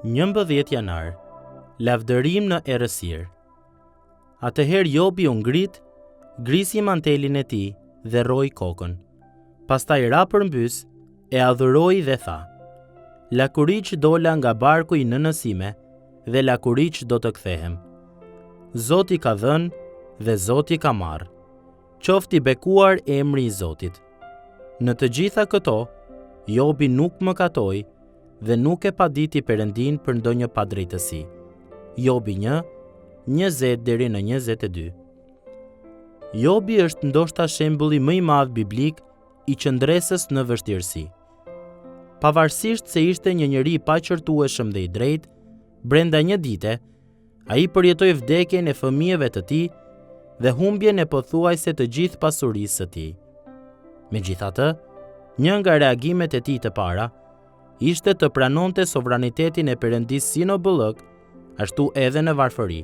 11 janar, lavdërim në errësirë. Atëherë Jobi u ngrit, grisi mantelin e tij dhe rroi kokën. Pastaj ra përmbys, e adhuroi dhe tha: Lakuriq dola nga barku i nënësime, dhe lakuriq do të kthehem. Zoti ka dhënë dhe Zoti ka marrë. Qofti bekuar emri i Zotit. Në të gjitha këto, Jobi nuk mëkatoi dhe nuk e paditi Perëndin për ndonjë padrejtësi. Jobi 1:20 deri në 22. Jobi është ndoshta shembulli më i madh biblik i qëndresës në vështirësi. Pavarësisht se ishte një njeri i paqërtueshëm dhe i drejtë, brenda një dite, ai përjetoi vdekjen e fëmijëve të tij dhe humbjen e pothuajse të gjithë pasurisë së tij. Megjithatë, një nga reagimet e tij të para ishte të pranonte sovranitetin e Perëndisë si në bollëk, ashtu edhe në varfëri,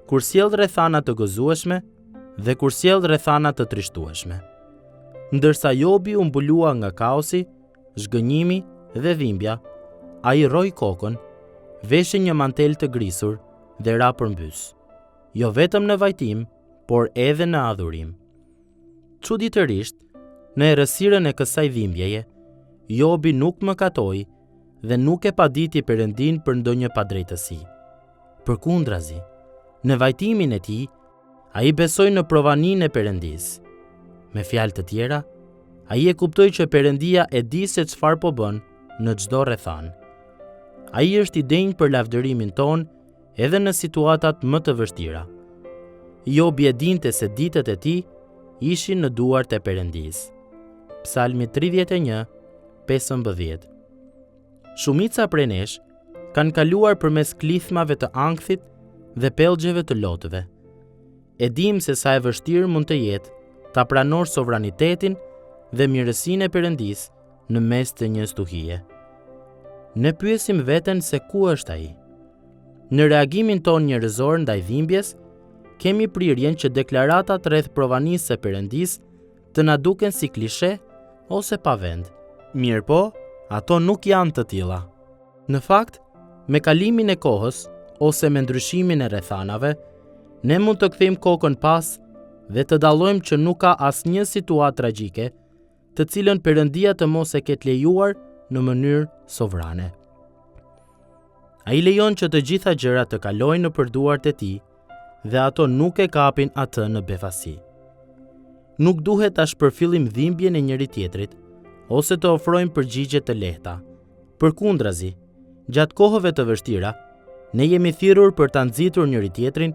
kur sjell rrethana të gëzueshme dhe kur sjell rrethana të trishtueshme. Ndërsa Jobi u mbulua nga kaosi, zhgënjimi dhe dhimbja, ai rroi kokën, veshë një mantel të grisur dhe ra përmbys, jo vetëm në vajtim, por edhe në adhurim. Çuditërisht, në errësirën e kësaj dhimbjeje, Jobi nuk mëkatoi dhe nuk e paditi Perëndin për ndonjë padrejtësi. Përkundrazi, në vajtimin e tij, ai besoi në provaninë e Perëndisë. Me fjalë të tjera, ai e kuptoi që Perëndia e di se çfarë po bën në çdo rrethan. Ai është i denjë për lavdërimin ton edhe në situatat më të vështira. Jobi e dinte se ditët e tij ishin në duart e Perëndisë. Psalmi 31:15. Shumica prej nesh kanë kaluar përmes klithmave të ankthit dhe pellgjeve të lotëve. E dim se sa e vështirë mund të jetë ta pranosh sovranitetin dhe mirësinë e Perëndisë në mes të një stuhie. Ne pyesim veten se ku është ai. Në reagimin ton njerëzor ndaj dhimbjes, kemi prirjen që deklaratat rreth provanisë së Perëndisë të na duken si klishe ose pa vend. Mirë po, ato nuk janë të tilla. Në fakt, me kalimin e kohës ose me ndryshimin e rrethanave, ne mund të kthejmë kokën pas dhe të dallojmë që nuk ka asnjë situatë tragjike të cilën Perëndia të mos e ketë lejuar në mënyrë sovrane. Ai lejon që të gjitha gjërat të kalojnë nëpër duart e tij dhe ato nuk e kapin atë në befasi. Nuk duhet ta shpërfillim dhimbjen e njëri tjetrit ose të ofrojmë përgjigje të lehta. Përkundrazi, gjatë kohëve të vështira, ne jemi thirrur për ta nxitur njëri tjetrin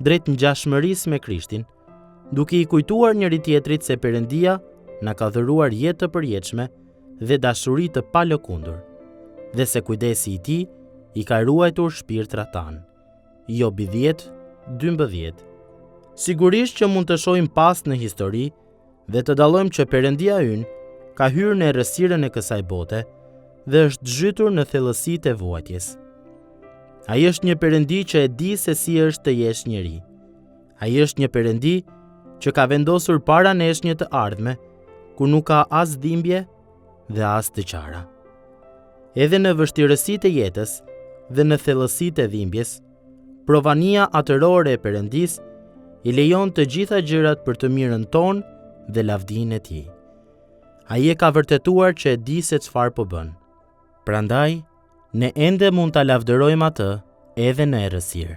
drejt ngjashmërisë me Krishtin, duke i kujtuar njëri tjetrit se Perëndia na ka dhëruar jetë të përjetshme dhe dashuri të palëkundur, dhe se kujdesi i tij i ka ruajtur shpirtrat tanë. Jobi 10:12. Sigurisht që mund të shohim pas në histori dhe të dallojmë që Perëndia ynë ka hyrë në errësirën e kësaj bote dhe është zhytur në thellësitë e vuajtjes. Ai është një Perëndi që e di se si është të jesh njeri. Ai është një Perëndi që ka vendosur para nesh një të ardhme, ku nuk ka as dhimbje dhe as të qara. Edhe në vështirësitë e jetës dhe në thellësitë e dhimbjes, provania atërore e Perëndisë i lejon të gjitha gjërat për të mirën tonë dhe lavdinë e tij. Ai e ka vërtetuar që e di se çfarë po bën. Prandaj, ne ende mund ta lavdërojmë atë edhe në errësirë.